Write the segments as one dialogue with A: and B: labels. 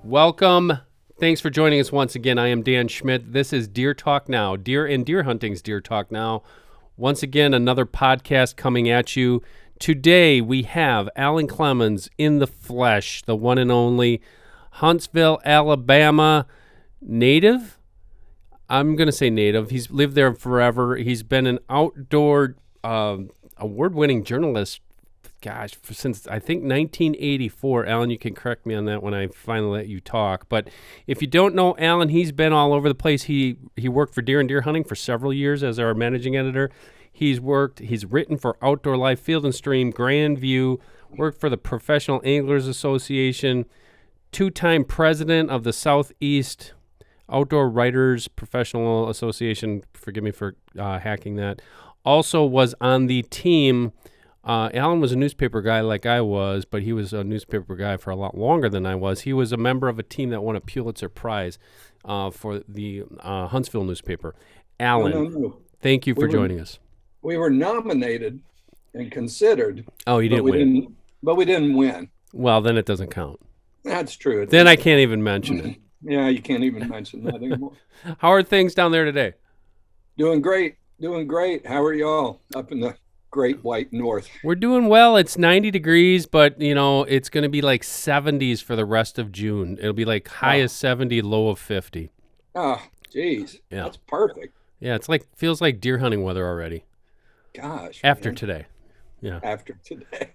A: Welcome. Thanks for joining us once again. I am Dan Schmidt. This is Deer Talk Now, Deer and Deer Hunting's Deer Talk Now. Once again, another podcast coming at you. Today we have Alan Clemons in the flesh, the one and only Huntsville, Alabama native. I'm going to say native. He's lived there forever. He's been an outdoor award-winning journalist, since I think 1984. Alan, you can correct me on that when I finally let you talk. But if you don't know Alan, he's been all over the place. He worked for Deer and Deer Hunting for several years as our managing editor. He's written for Outdoor Life, Field and Stream, Grand View, worked for the Professional Anglers Association, two-time president of the Southeast Outdoor Writers Professional Association. Forgive me for hacking that. Also was on the team. Alan was a newspaper guy like I was, but he was a newspaper guy for a lot longer than I was. He was a member of a team that won a Pulitzer Prize for the Huntsville newspaper. Alan,
B: No.
A: Thank you for joining us.
B: We were nominated and considered.
A: Oh, you didn't win.
B: But we didn't win.
A: Well, then it doesn't count.
B: That's true.
A: Then I can't even mention it.
B: Yeah, you can't even mention that anymore.
A: How are things down there today?
B: Doing great. How are y'all up in the great white north?
A: We're doing well. It's 90 degrees, but, it's going to be like 70s for the rest of June. It'll be like high of 70, low of 50.
B: Oh, geez.
A: Yeah.
B: That's perfect.
A: Yeah, feels like deer hunting weather already.
B: Gosh.
A: After
B: man.
A: today. Yeah.
B: After today.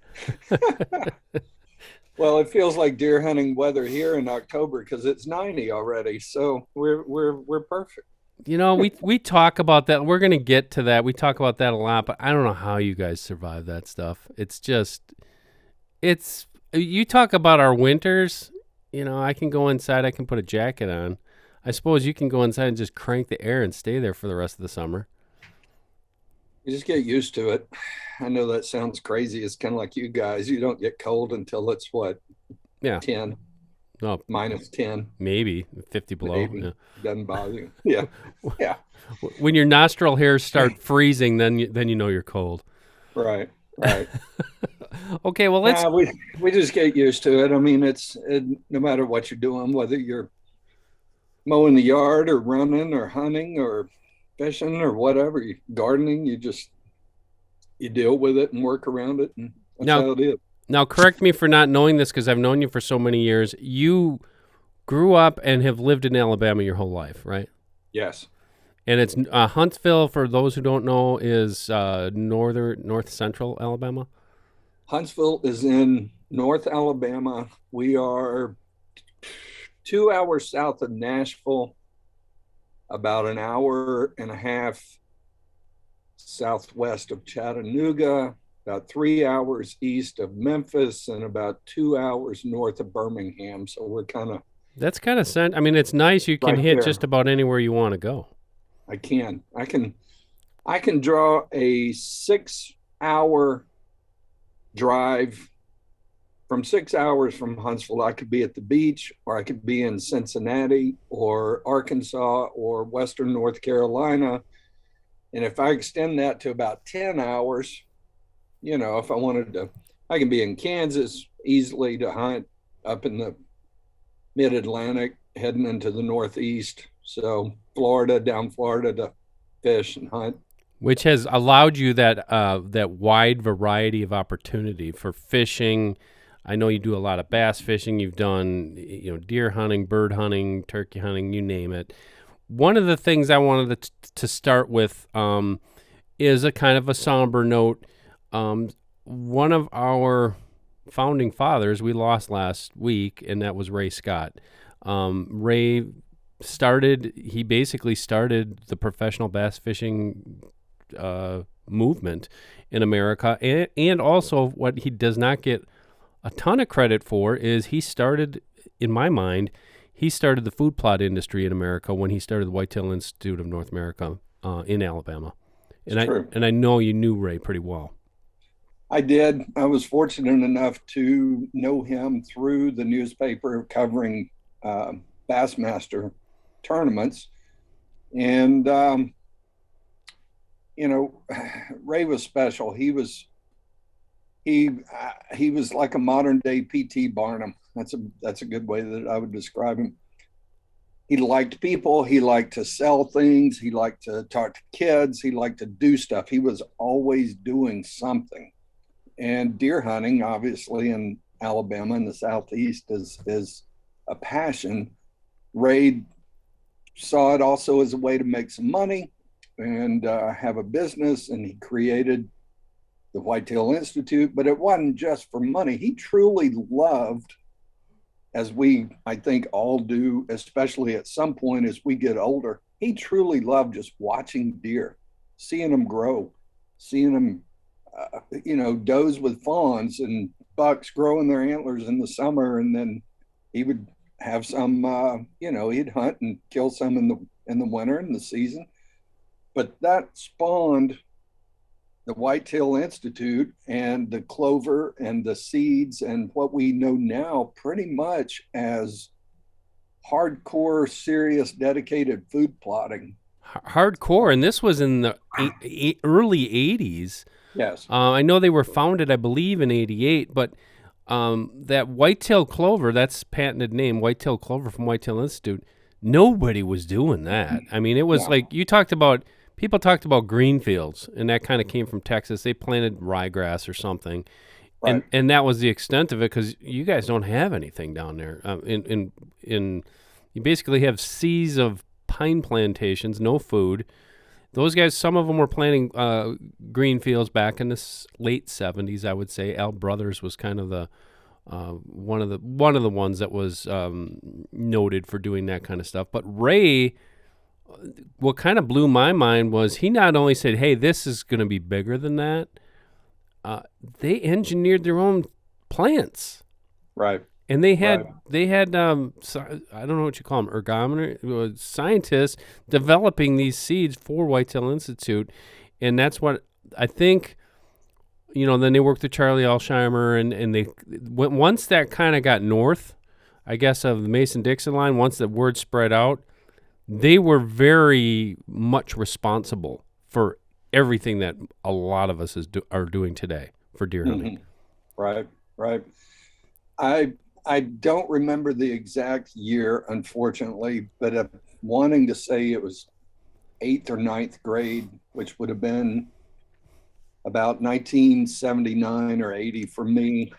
B: Well, it feels like deer hunting weather here in October because it's 90 already. So we're perfect.
A: We talk about that. We're going to get to that. We talk about that a lot, but I don't know how you guys survive that stuff. You talk about our winters. I can go inside. I can put a jacket on. I suppose you can go inside and just crank the air and stay there for the rest of the summer.
B: You just get used to it. I know that sounds crazy. It's kind of like you guys. You don't get cold until it's what?
A: Yeah.
B: 10.
A: No.
B: Minus 10.
A: Maybe 50 below.
B: Maybe.
A: Yeah.
B: Doesn't bother you. Yeah. Yeah.
A: When your nostril hairs start freezing, then you know you're cold.
B: Right.
A: Okay, well, let's...
B: we just get used to it. I mean, no matter what you're doing, whether you're mowing the yard or running or hunting or fishing or whatever, you gardening, you deal with it and work around it, and that's how it is.
A: Now, correct me for not knowing this because I've known you for so many years. You grew up and have lived in Alabama your whole life, right?
B: Yes.
A: And it's Huntsville, for those who don't know, is north central Alabama.
B: Huntsville is in North Alabama. We are 2 hours south of Nashville, about an hour and a half southwest of Chattanooga, about 3 hours east of Memphis, and about 2 hours north of Birmingham. So we're
A: That's kind of I mean, it's nice. You can hit just about anywhere you want to go.
B: I can draw a 6 hour drive. From 6 hours from Huntsville, I could be at the beach, or I could be in Cincinnati or Arkansas or Western North Carolina. And if I extend that to about 10 hours, if I wanted to, I can be in Kansas easily to hunt, up in the mid-Atlantic, heading into the Northeast. So down Florida to fish and hunt.
A: Which has allowed you that wide variety of opportunity for fishing. I know you do a lot of bass fishing. You've done, deer hunting, bird hunting, turkey hunting, you name it. One of the things I wanted to start with is a kind of a somber note. One of our founding fathers we lost last week, and that was Ray Scott. Ray basically started the professional bass fishing movement in America, and also what he does not get a ton of credit for is he started the food plot industry in America when he started the Whitetail Institute of North America in Alabama. And I know you knew Ray pretty well.
B: I did. I was fortunate enough to know him through the newspaper covering Bassmaster tournaments. And, Ray was special. He was like a modern day P.T. Barnum. That's a good way that I would describe him. He liked people. He liked to sell things. He liked to talk to kids. He liked to do stuff. He was always doing something. And deer hunting, obviously, in Alabama in the Southeast, is a passion. Ray saw it also as a way to make some money and have a business, and he created the Whitetail Institute. But it wasn't just for money. He truly loved, as we, I think, all do, especially at some point as we get older, he truly loved just watching deer, seeing them grow, seeing them, does with fawns and bucks growing their antlers in the summer. And then he would have some, he'd hunt and kill some in the winter, in the season. But that spawned the Whitetail Institute and the clover and the seeds and what we know now pretty much as hardcore, serious, dedicated food plotting.
A: Hardcore, and this was in the early 80s.
B: Yes.
A: I know they were founded, I believe, in 88, but that whitetail clover, that's patented name, whitetail clover from Whitetail Institute, nobody was doing that. I mean, it was like people talked about green fields, and that kind of came from Texas. They planted ryegrass or something, right. and that was the extent of it, because you guys don't have anything down there. You basically have seas of pine plantations, no food. Those guys, some of them were planting green fields back in the late 70s, I would say. Al Brothers was kind of the one of the ones that was noted for doing that kind of stuff. But Ray, what kind of blew my mind was he not only said, hey, this is going to be bigger than that, they engineered their own plants.
B: Right.
A: And they had I don't know what you call them, ergometer scientists developing these seeds for Whitetail Institute. And that's what I think, then they worked with Charlie Alsheimer, and they, once that kind of got north, I guess, of the Mason-Dixon line, once the word spread out, they were very much responsible for everything that a lot of us are doing today for deer hunting.
B: Right. I don't remember the exact year, unfortunately, but wanting to say it was 8th or 9th grade, which would have been about 1979 or 80 for me,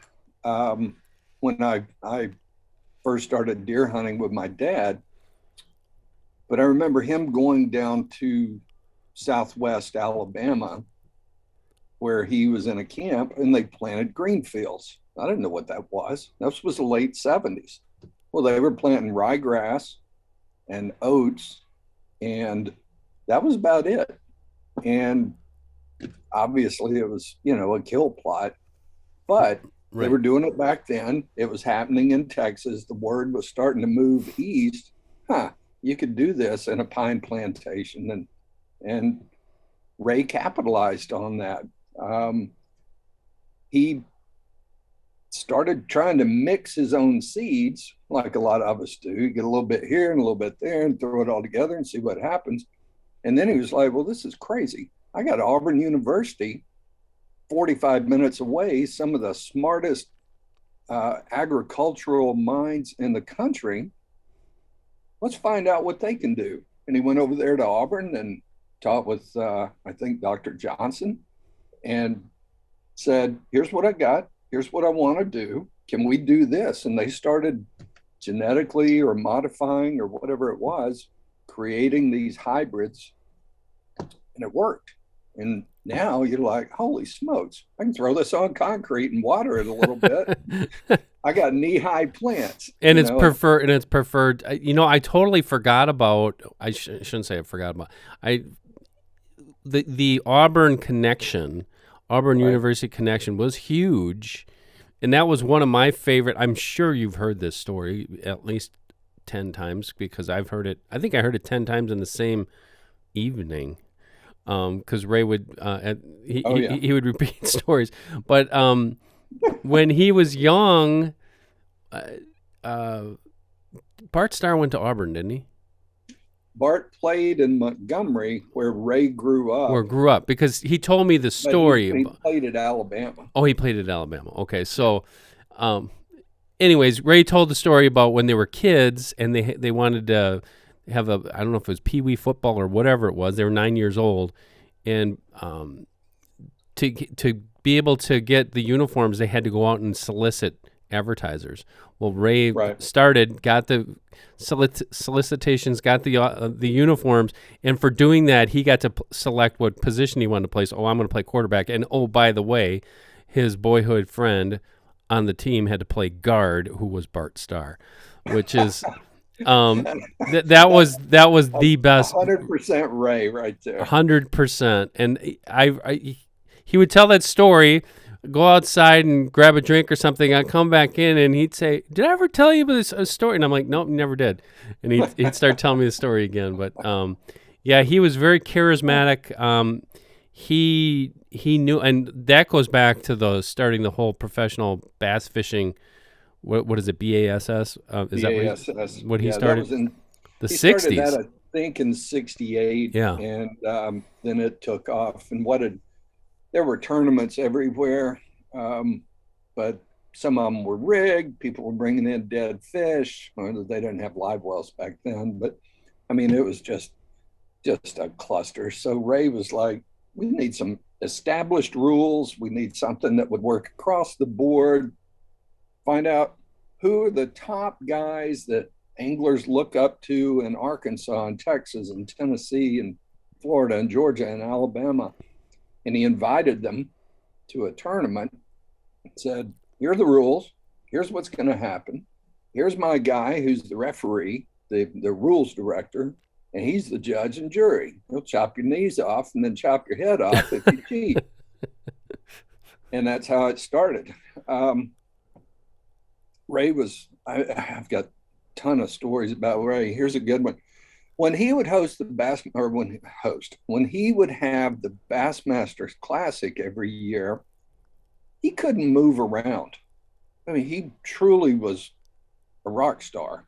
B: when I first started deer hunting with my dad. But I remember him going down to Southwest Alabama, where he was in a camp, and they planted green fields. I didn't know what that was. This was the late 70s. Well, they were planting ryegrass and oats, and that was about it. And obviously it was, a kill plot, but they were doing it back then. It was happening in Texas. The word was starting to move east. You could do this in a pine plantation, and Ray capitalized on that. He started trying to mix his own seeds, like a lot of us do. You get a little bit here and a little bit there and throw it all together and see what happens. And then he was like, well, this is crazy. I got Auburn University 45 minutes away, some of the smartest agricultural minds in the country. Let's find out what they can do. And he went over there to Auburn and taught with, I think, Dr. Johnson, and said, here's what I got. Here's what I want to do. Can we do this? And they started genetically or modifying or whatever it was, creating these hybrids, and it worked. And now you're like, holy smokes, I can throw this on concrete and water it a little bit. I got knee-high plants.
A: And it's preferred. I totally forgot about, I shouldn't say I forgot about, the Auburn Connection, Auburn University Connection was huge. And that was one of my favorite. I'm sure you've heard this story at least 10 times, because I've heard it. I think I heard it 10 times in the same evening. Because Ray would, he would repeat stories. But when he was young, Bart Starr went to Auburn, didn't he?
B: Bart played in Montgomery, where Ray grew up.
A: Because he told me the story.
B: He played at Alabama.
A: Oh, he played at Alabama. Okay, so, anyways, Ray told the story about when they were kids and they wanted to have I don't know if it was Pee Wee football or whatever it was. They were 9 years old, and to be able to get the uniforms, they had to go out and solicit advertisers. Well, Ray started, got the solicitations, got the uniforms, and for doing that, he got to select what position he wanted to play. So, I'm going to play quarterback, and by the way, his boyhood friend on the team had to play guard, who was Bart Starr, which is that was the best.
B: 100% Ray right there.
A: 100%, and he would tell that story. Go outside and grab a drink or something. I'd come back in and he'd say, "Did I ever tell you this story?" And I'm like, "Nope, never did." And he'd start telling me the story again. But yeah, he was very charismatic. He knew, and that goes back to starting the whole professional bass fishing. What is it? BASS? Is
B: BASS.
A: that what he started?
B: That was in
A: the
B: he
A: 60s.
B: Started that, I think, in '68.
A: Yeah.
B: And then it took off. And there were tournaments everywhere, but some of them were rigged. People were bringing in dead fish. Well, they didn't have live wells back then, but I mean, it was just a cluster. So Ray was like, we need some established rules. We need something that would work across the board. Find out who are the top guys that anglers look up to in Arkansas and Texas and Tennessee and Florida and Georgia and Alabama. And he invited them to a tournament and said, here are the rules. Here's what's going to happen. Here's my guy who's the referee, the rules director, and he's the judge and jury. He'll chop your knees off and then chop your head off if you cheat. And that's how it started. Ray I've got a ton of stories about Ray. Here's a good one. When he would host when he would have the Bassmasters Classic every year, he couldn't move around. I mean, he truly was a rock star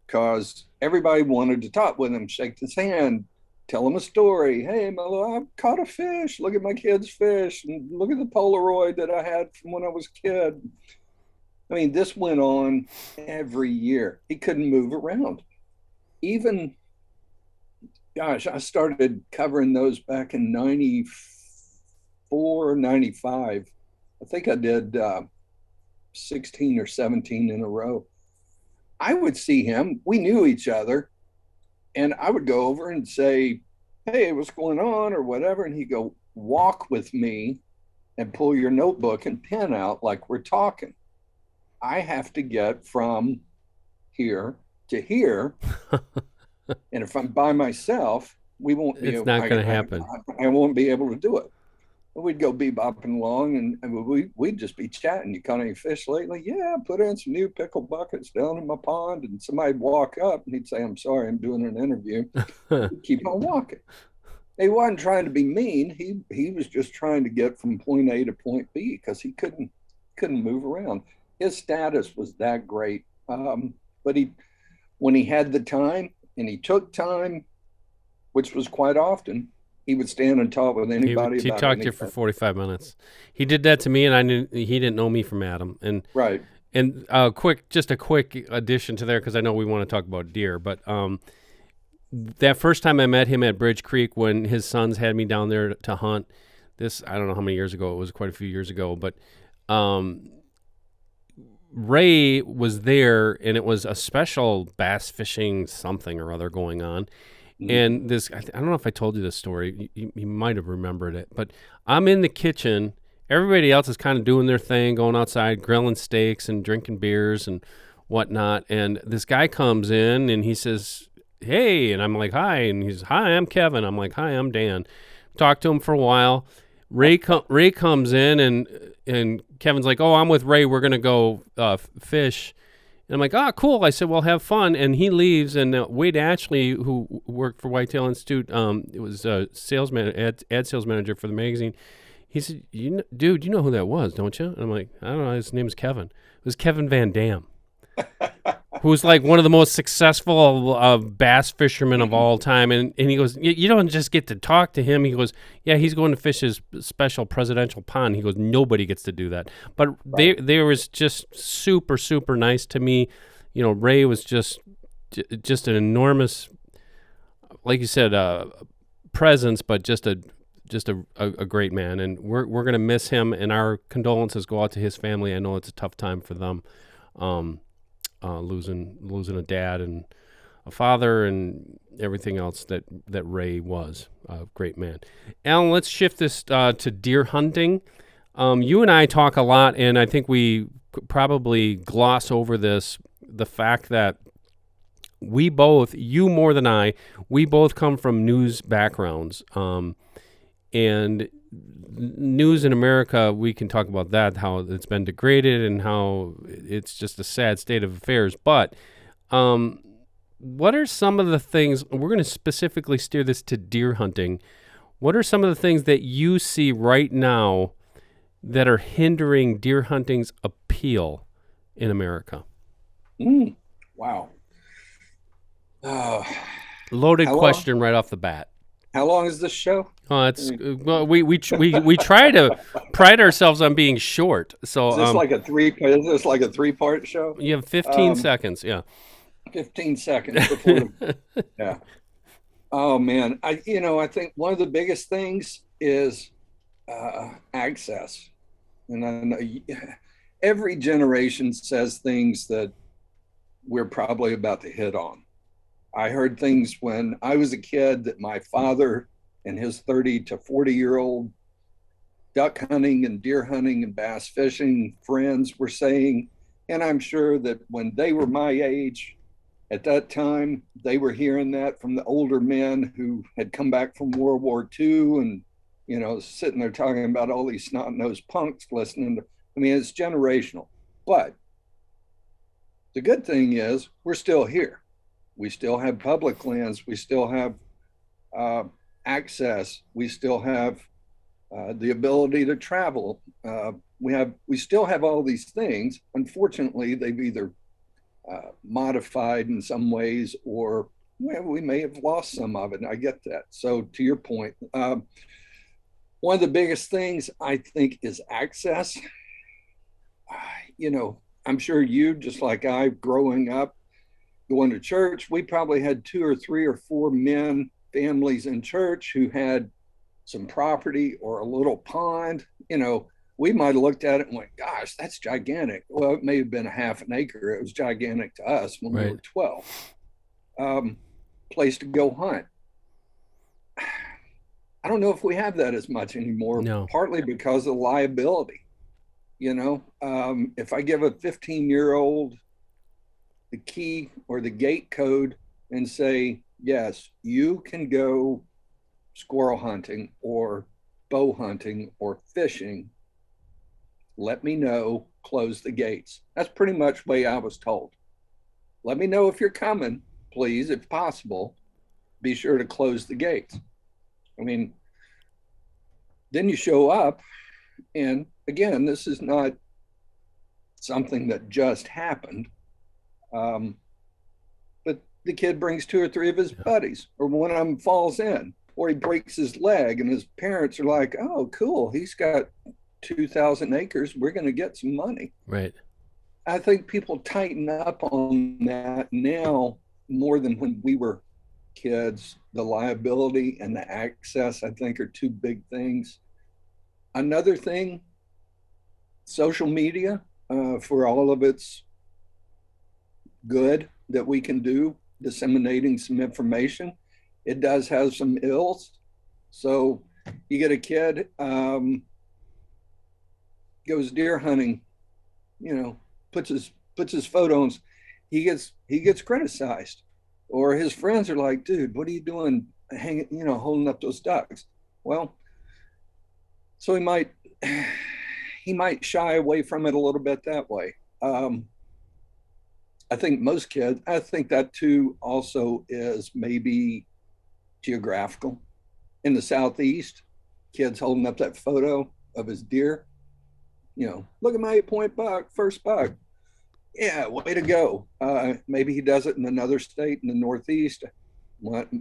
B: because everybody wanted to talk with him, shake his hand, tell him a story. Hey, Mello, I caught a fish. Look at my kid's fish. And look at the Polaroid that I had from when I was a kid. I mean, this went on every year. He couldn't move around. Even, gosh, I started covering those back in 94, 95. I think I did 16 or 17 in a row. I would see him. We knew each other. And I would go over and say, hey, what's going on or whatever. And he'd go, walk with me and pull your notebook and pen out like we're talking. I have to get from here to here. And if I'm by myself, we won't be
A: able to. It's not going to happen.
B: I won't be able to do it. We'd go bebopping along and we'd just be chatting. You caught any fish lately? Yeah, put in some new pickle buckets down in my pond. And somebody'd walk up and he'd say, I'm sorry, I'm doing an interview. We'd keep on walking. He wasn't trying to be mean. He was just trying to get from point A to point B because he couldn't move around. His status was that great. But when he had the time and he took time, which was quite often, he would stand and talk with anybody.
A: He talked to you for 45 minutes. He did that to me, and he didn't know me from Adam. And
B: right.
A: And just a quick addition to there, because I know we want to talk about deer. But that first time I met him at Bridge Creek, when his sons had me down there to hunt, I don't know how many years ago. It was quite a few years ago. But Ray was there, and it was a special bass fishing something or other going on. And I don't know if I told you this story. You might have remembered it. But I'm in the kitchen. Everybody else is kind of doing their thing, going outside, grilling steaks and drinking beers and whatnot. And this guy comes in, and he says, hey. And I'm like, hi. And he's, hi, I'm Kevin. I'm like, hi, I'm Dan. Talked to him for a while. Ray comes in, and Kevin's like, oh, I'm with Ray. We're going to go fish. And I'm like, oh, cool. I said, well, have fun. And he leaves. And Wade Ashley, who worked for Whitetail Institute, it was a ad sales manager for the magazine. He said, dude, you know who that was, don't you? And I'm like, I don't know. His name's Kevin. It was Kevin Van Dam. who's like one of the most successful bass fishermen of all time. And he goes, you don't just get to talk to him. He goes, yeah, he's going to fish his special presidential pond. He goes, nobody gets to do that. But they was just super, super nice to me. You know, Ray was just an enormous, like you said, presence, but just a great man. And we're going to miss him, and our condolences go out to his family. I know it's a tough time for them. Losing a dad and a father and everything else that Ray was. A great man. Alan, let's shift this to deer hunting. You and I talk a lot, and I think we probably gloss over this, the fact that we both, you more than I, we both come from news backgrounds. And news in America, we can talk about that, how it's been degraded and how it's just a sad state of affairs. But what are some of the things, we're going to specifically steer this to deer hunting. What are some of the things that you see right now that are hindering deer hunting's appeal in America?
B: Wow.
A: Loaded question right off the bat.
B: How long is this show?
A: Oh, it's well, we try to pride ourselves on being short. So
B: is this like a three-part show?
A: You have 15 seconds, yeah.
B: 15 seconds before yeah. Oh man, I think one of the biggest things is access. And I know every generation says things that we're probably about to hit on. I heard things when I was a kid that my father and his 30 to 40-year-old duck hunting and deer hunting and bass fishing friends were saying. And I'm sure that when they were my age at that time, they were hearing that from the older men who had come back from World War II and, sitting there talking about all these snot-nosed punks listening to, it's generational. But the good thing is we're still here. We still have public lands. We still have access. We still have the ability to travel. We still have all these things. Unfortunately, they've either modified in some ways, or we may have lost some of it. And I get that. So to your point, one of the biggest things I think is access. I'm sure you, just like I, growing up, going to church, we probably had 2 or 3 or 4 men, families in church who had some property or a little pond. We might have looked at it and went, gosh, that's gigantic. Well, it may have been a half an acre. It was gigantic to us when we were 12. Place to go hunt. I don't know if we have that as much anymore, partly because of liability. If I give a 15-year-old the key or the gate code and say, yes, you can go squirrel hunting or bow hunting or fishing, let me know, close the gates. That's pretty much the way I was told. Let me know if you're coming, please, if possible. Be sure to close the gates. Then you show up, and again, this is not something that just happened. But the kid brings 2 or 3 of his buddies, or one of them falls in, or he breaks his leg, and his parents are like, oh, cool, he's got 2,000 acres. We're going to get some money.
A: Right.
B: I think people tighten up on that now more than when we were kids. The liability and the access, I think, are 2 big things. Another thing, social media, for all of its good that we can do, disseminating some information, it does have some ills. So you get a kid, goes deer hunting, puts his photos, he gets criticized, or his friends are like, dude, what are you doing hanging, holding up those ducks? Well, so he might shy away from it a little bit that way. I think most kids, I think that too also is maybe geographical. In the Southeast, kids holding up that photo of his deer, look at my 8-point buck, first buck. Yeah, way to go. Maybe he does it in another state in the Northeast,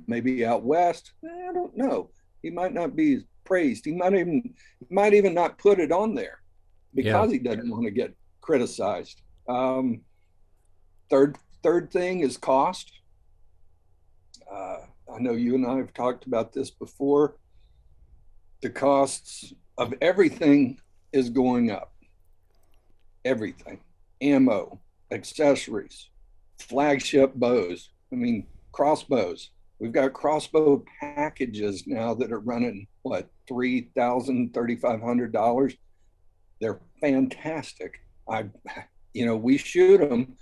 B: maybe out west. I don't know. He might not be praised. He might even not put it on there
A: Yeah.
B: because he doesn't want to get criticized. Um, third thing is cost. Uh, I know you and I have talked about this before. The costs of everything is going up. Everything, ammo, accessories, flagship bows. I mean, crossbows. We've got crossbow packages now that are running what, $3,000, $3,500. They're fantastic. We shoot them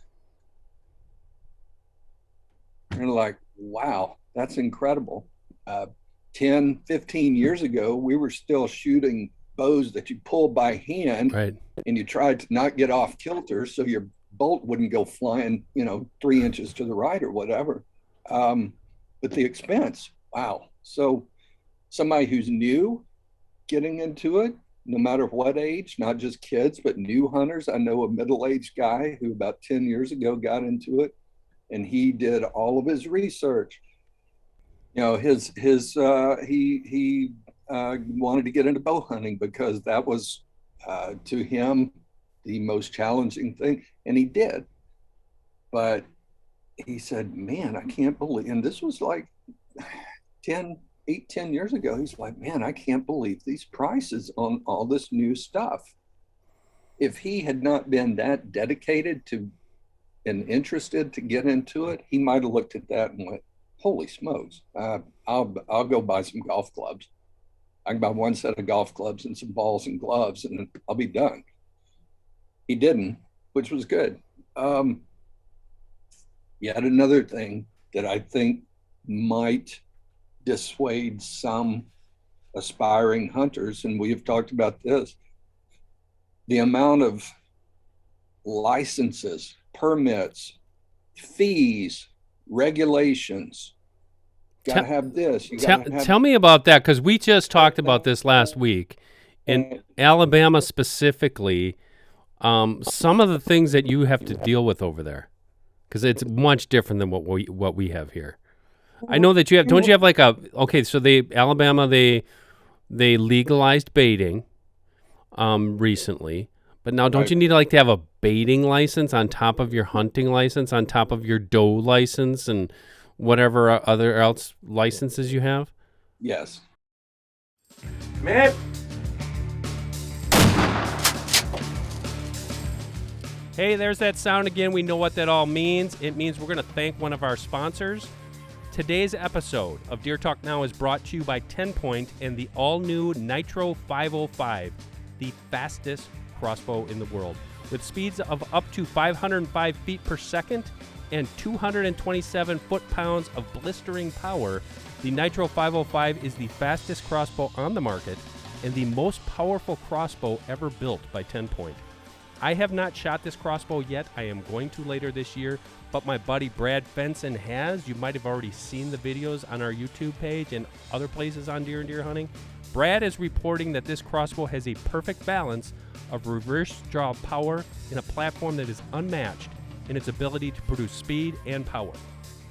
B: and like, wow, that's incredible. uh, 10, 15 years ago, we were still shooting bows that you pull by hand,
A: Right.
B: and you tried to not get off kilter so your bolt wouldn't go flying, 3 inches to the right or whatever. But the expense, wow. So somebody who's new getting into it, no matter what age, not just kids, but new hunters. I know a middle-aged guy who about 10 years ago got into it, and he did all of his research. He wanted to get into bow hunting because that was, to him, the most challenging thing, and he did. But he said, man, I can't believe, and this was like 10 years ago. He's like, man, I can't believe these prices on all this new stuff. If he had not been that dedicated to and interested to get into it, he might have looked at that and went, holy smokes, I'll go buy some golf clubs. I can buy one set of golf clubs and some balls and gloves, and I'll be done. He didn't, which was good. Yet another thing that I think might dissuade some aspiring hunters, and we have talked about this, the amount of licenses, permits, fees, regulations. Got to have this. You got to have.
A: Tell me about that, because we just talked about this last week. In Alabama specifically, some of the things that you have to deal with over there, because it's much different than what we have here. I know that you have. Don't you have like a? Okay, so Alabama they legalized baiting, recently, but now don't you need to have a baiting license on top of your hunting license, on top of your doe license, and whatever other else licenses you have?
B: Yes.
A: Man. Hey, there's that sound again. We know what that all means. It means we're going to thank one of our sponsors. Today's episode of Deer Talk Now is brought to you by 10 Point and the all-new Nitro 505, the fastest crossbow in the world. With speeds of up to 505 feet per second and 227 foot-pounds of blistering power, the Nitro 505 is the fastest crossbow on the market and the most powerful crossbow ever built by 10 Point. I have not shot this crossbow yet. I am going to later this year, but my buddy Brad Fenson has. You might have already seen the videos on our YouTube page and other places on Deer and Deer Hunting. Brad is reporting that this crossbow has a perfect balance of reverse draw power in a platform that is unmatched in its ability to produce speed and power.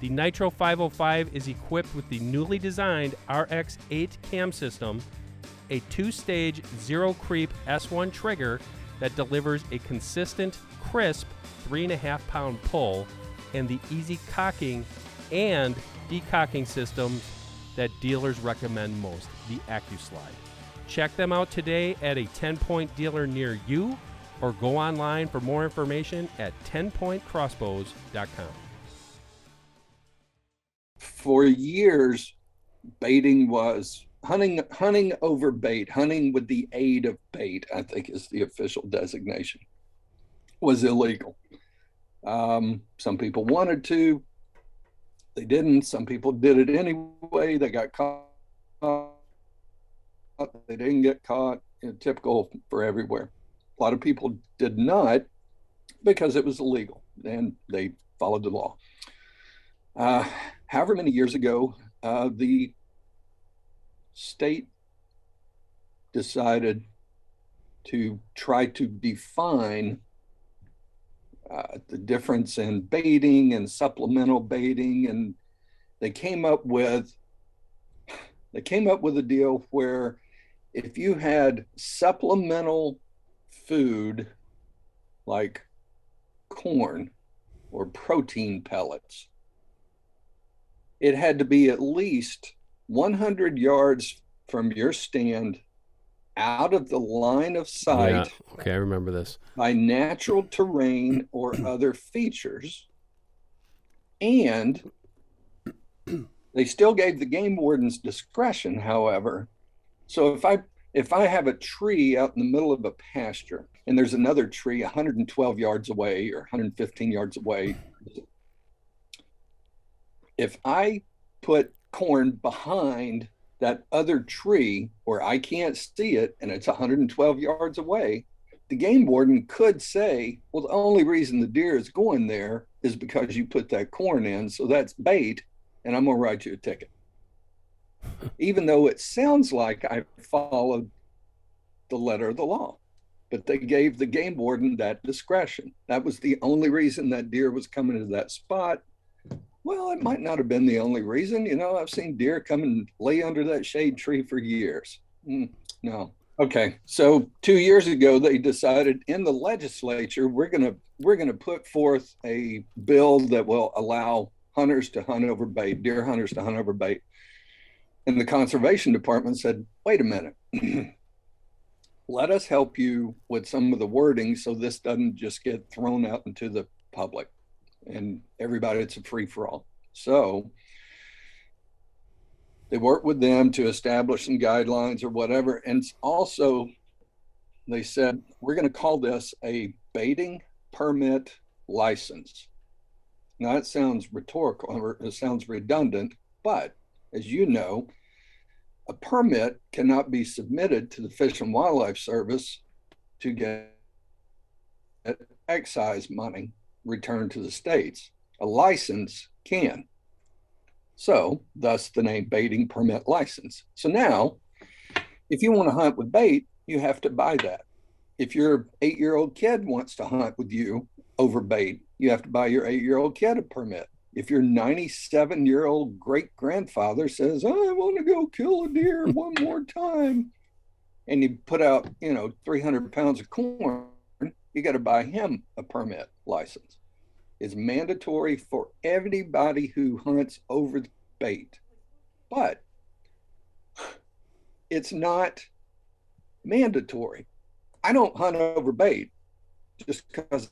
A: The Nitro 505 is equipped with the newly designed RX-8 cam system, a two-stage zero-creep S1 trigger that delivers a consistent, crisp 3.5-pound pull, and the easy cocking and decocking systems that dealers recommend most, the AccuSlide. Check them out today at a 10 Point dealer near you, or go online for more information at 10pointcrossbows.com.
B: For years, baiting was hunting over bait, hunting with the aid of bait, I think is the official designation, was illegal. Some people wanted to, they didn't. Some people did it anyway. They got caught. They didn't get caught. Typical for everywhere. A lot of people did not because it was illegal and they followed the law. However many years ago, the state decided to try to define the difference in baiting and supplemental baiting, and they came up with a deal where if you had supplemental food like corn or protein pellets, it had to be at least 100 yards from your stand, out of the line of sight.
A: Yeah. Okay, I remember this.
B: By natural terrain or other features. And they still gave the game wardens discretion, however. So if I have a tree out in the middle of a pasture and there's another tree 112 yards away or 115 yards away, if I put corn behind that other tree where I can't see it and it's 112 yards away, the game warden could say, well, the only reason the deer is going there is because you put that corn in, so that's bait, and I'm going to write you a ticket. Even though it sounds like I followed the letter of the law, but they gave the game warden that discretion. That was the only reason that deer was coming to that spot. Well, it might not have been the only reason. You know, I've seen deer come and lay under that shade tree for years. No. Okay, so 2 years ago, they decided in the legislature, we're gonna put forth a bill that will allow hunters to hunt over bait, deer hunters to hunt over bait. And the conservation department said, wait a minute, let us help you with some of the wording so this doesn't just get thrown out into the public and everybody, it's a free for all. So they worked with them to establish some guidelines or whatever. And also they said, we're going to call this a baiting permit license. Now it sounds rhetorical, or it sounds redundant, but as you know, a permit cannot be submitted to the Fish and Wildlife Service to get excise money returned to the states. A license can. So thus the name baiting permit license. So now, if you want to hunt with bait, you have to buy that. If your 8-year-old kid wants to hunt with you over bait, you have to buy your 8-year-old kid a permit. If your 97-year-old great-grandfather says, I want to go kill a deer one more time, and you put out, 300 pounds of corn, you got to buy him a permit license. It's mandatory for everybody who hunts over bait. But it's not mandatory. I don't hunt over bait just because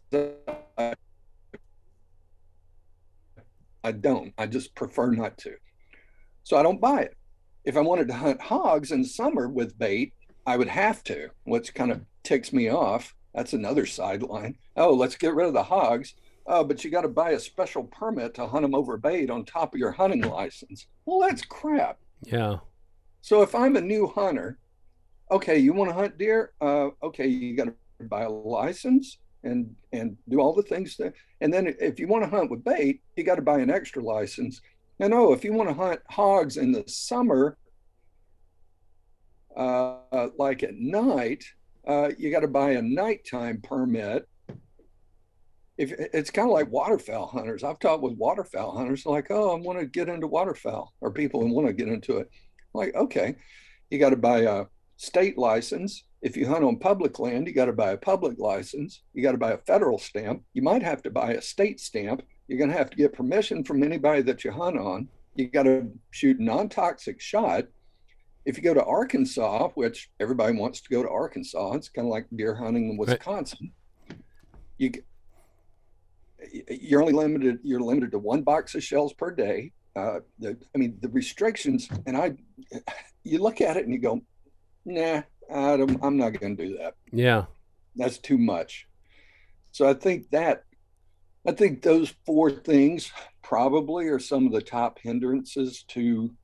B: I don't. I just prefer not to. So I don't buy it. If I wanted to hunt hogs in summer with bait, I would have to, which kind of ticks me off. That's another sideline. Oh, let's get rid of the hogs. Oh, but you got to buy a special permit to hunt them over bait on top of your hunting license. Well, that's crap.
A: Yeah.
B: So if I'm a new hunter, okay, you want to hunt deer? Okay, you got to buy a license and do all the things that, and then if you want to hunt with bait, you got to buy an extra license. And if you want to hunt hogs in the summer, like at night, you got to buy a nighttime permit. If it's kind of like waterfowl hunters. I've talked with waterfowl hunters like, I want to get into waterfowl, or people who want to get into it. Like, okay, you got to buy a state license. If you hunt on public land, you got to buy a public license. You got to buy a federal stamp. You might have to buy a state stamp. You're going to have to get permission from anybody that you hunt on. You got to shoot non-toxic shot. If you go to Arkansas, which everybody wants to go to Arkansas, it's kind of like deer hunting in Wisconsin. Right. You're only limited. You're limited to 1 box of shells per day. The restrictions, and you look at it and you go, nah, I'm not going to do that.
A: Yeah,
B: that's too much. So I think those 4 things probably are some of the top hindrances to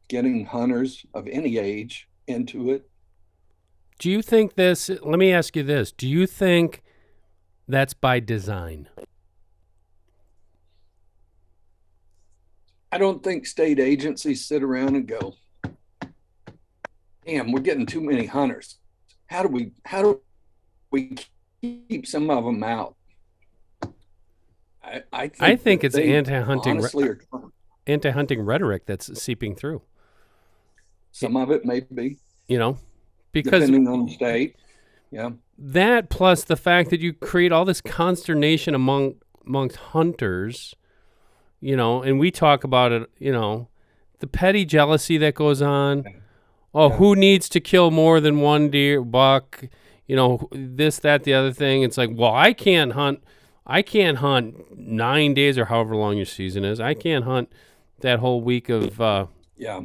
B: getting hunters of any age into it.
A: Do you think this? Let me ask you this: do you think that's by design?
B: I don't think state agencies sit around and go, damn, we're getting too many hunters. How do we keep some of them out?
A: I
B: think
A: think
B: that
A: it's
B: they
A: anti-hunting
B: honestly are.
A: anti-hunting rhetoric that's seeping through.
B: Some of it may be,
A: Because
B: depending on the state. Yeah.
A: that plus the fact that you create all this consternation amongst hunters, and we talk about it, the petty jealousy that goes on. Oh,
B: Yeah.
A: who needs to kill more than one buck? This, that, the other thing. It's like, well, I can't hunt 9 days or however long your season is. I can't hunt that whole week of,
B: Yeah.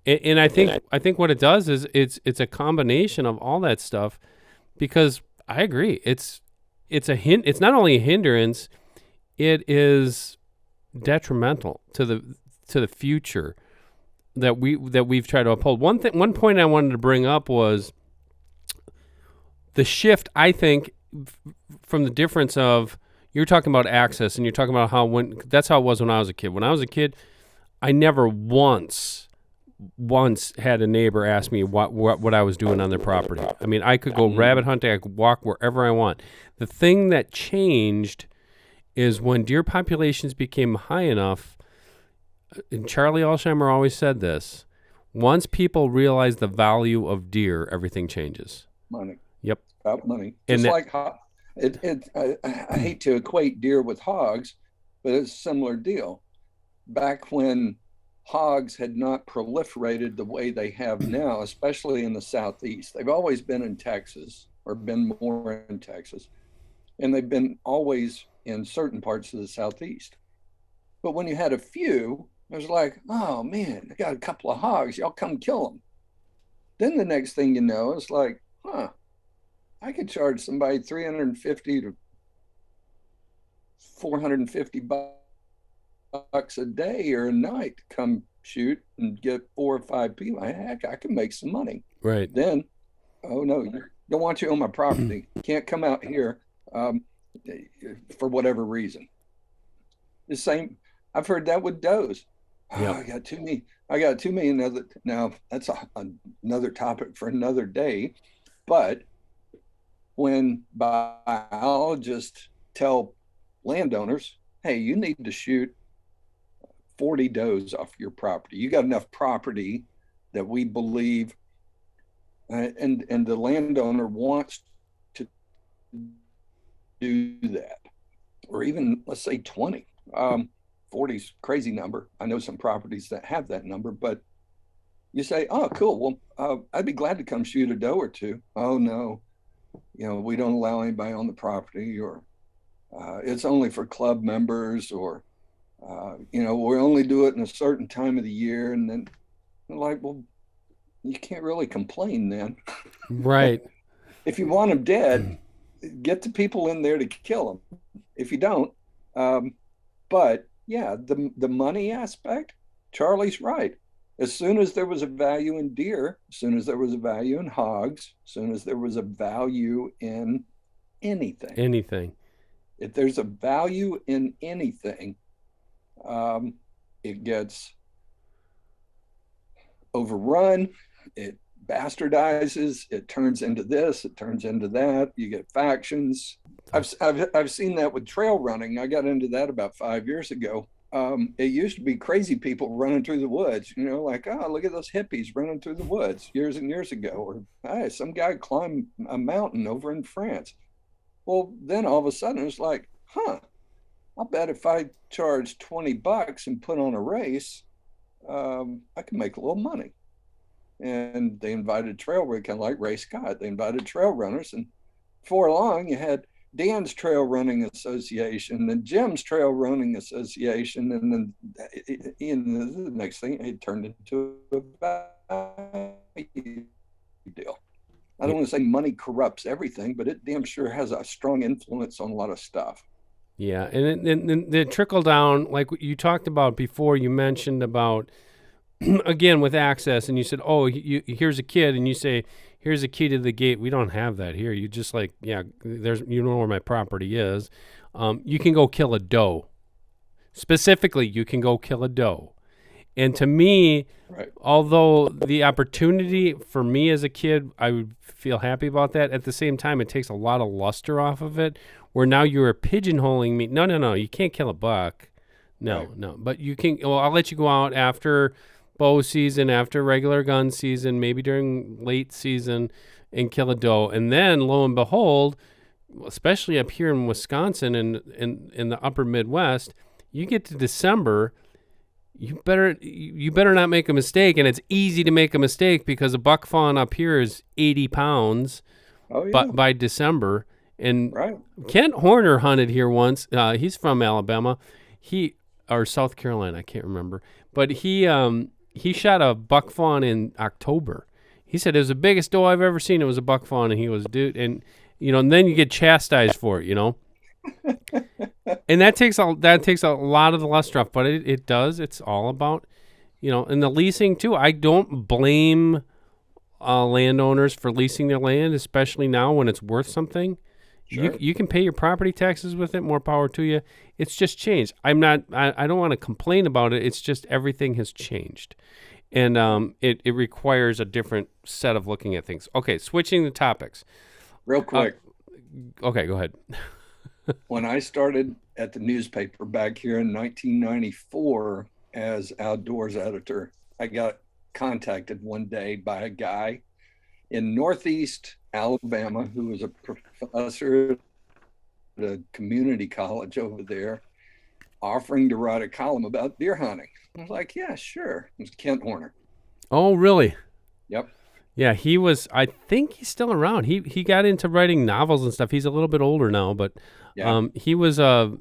A: And I think what it does is it's a combination of all that stuff, because I agree. It's not only a hindrance, it is detrimental to the future that we've tried to uphold. One point I wanted to bring up was the shift, I think, from the difference of, you're talking about access, and you're talking about that's how it was when I was a kid. When I was a kid, I never once had a neighbor ask me what I was doing on their property. I mean, I could go rabbit hunting, I could walk wherever I want. The thing that changed is when deer populations became high enough, and Charlie Alsheimer always said this, once people realize the value of deer, everything changes.
B: Money.
A: Yep.
B: About money. Just like I hate to equate deer with hogs, but it's a similar deal. Back when hogs had not proliferated the way they have now, especially in the Southeast. They've always been in Texas, or been more in Texas, and they've been always in certain parts of the Southeast. But when you had a few, it was like, oh man, I got a couple of hogs, y'all come kill them. Then the next thing you know, it's like, I could charge somebody $350 to $450 a day or a night to come shoot and get 4 or 5 people. Heck, I can make some money.
A: Right.
B: Then, oh no, don't want you on my property. Can't come out here for whatever reason. The same, I've heard that with does.
A: Yep.
B: I got too many. Now that's another topic for another day. But when biologists tell landowners, hey, you need to shoot 40 does off your property. You got enough property that we believe, and the landowner wants to do that, or even let's say 20. 40's crazy number. I know some properties that have that number, but you say, oh, cool. Well, I'd be glad to come shoot a doe or two. Oh no, we don't allow anybody on the property, or it's only for club members, or we only do it in a certain time of the year. And then like, well, you can't really complain then.
A: Right.
B: If you want them dead, get the people in there to kill them. If you don't, but yeah, the money aspect, Charlie's right. As soon as there was a value in deer, as soon as there was a value in hogs, as soon as there was a value in anything. If there's a value in anything, it gets overrun, it bastardizes, it turns into this, it turns into that. You get factions. I've seen that with trail running. I got into that about 5 years ago. It used to be crazy people running through the woods, like, oh, look at those hippies running through the woods years and years ago, or hey, some guy climbed a mountain over in France. Well, then all of a sudden it's like, I'll bet if I charge $20 and put on a race, I can make a little money. And they invited kind of like Ray Scott. They invited trail runners, and before long you had Dan's Trail Running Association and Jim's Trail Running Association, and then the next thing it turned into a value deal. I don't want to say money corrupts everything, but it damn sure has a strong influence on a lot of stuff.
A: Yeah, and the trickle down, like you talked about before, you mentioned about, again, with access, and you said, oh, here's a kid, and you say, here's a key to the gate. We don't have that here. You just like, yeah, you know where my property is. You can go kill a doe. Specifically, you can go kill a doe. And to me,
B: Right.
A: although the opportunity for me as a kid, I would feel happy about that. At the same time, it takes a lot of luster off of it, where now you're pigeonholing me. No, you can't kill a buck. No,
B: Right.
A: no. But you can, well, I'll let you go out after bow season, after regular gun season, maybe during late season and kill a doe. And then lo and behold, especially up here in Wisconsin and in the upper Midwest, you get to December, you better not make a mistake. And it's easy to make a mistake because a buck fawn up here is 80 pounds
B: Oh yeah.
A: but by December. And
B: Right.
A: Kent Horner hunted here once. He's from Alabama. Or South Carolina, I can't remember. But he shot a buck fawn in October. He said it was the biggest doe I've ever seen. It was a buck fawn, and he was and and then you get chastised for it. And that takes a lot of the luster off, but it does. It's all about, and the leasing too. I don't blame landowners for leasing their land, especially now when it's worth something.
B: Sure.
A: You can pay your property taxes with it. More power to you. It's just changed. I don't want to complain about it. It's just everything has changed, and it requires a different set of looking at things. Okay, switching the topics.
B: Real quick.
A: Okay, go ahead.
B: When I started at the newspaper back here in 1994 as outdoors editor, I got contacted one day by a guy in Northeast Alabama who was a professor at a community college over there, offering to write a column about deer hunting. I was like, yeah, sure. It was Kent Horner.
A: Oh, really?
B: Yep.
A: Yeah, he was. I think he's still around. He got into writing novels and stuff. He's a little bit older now, but he was a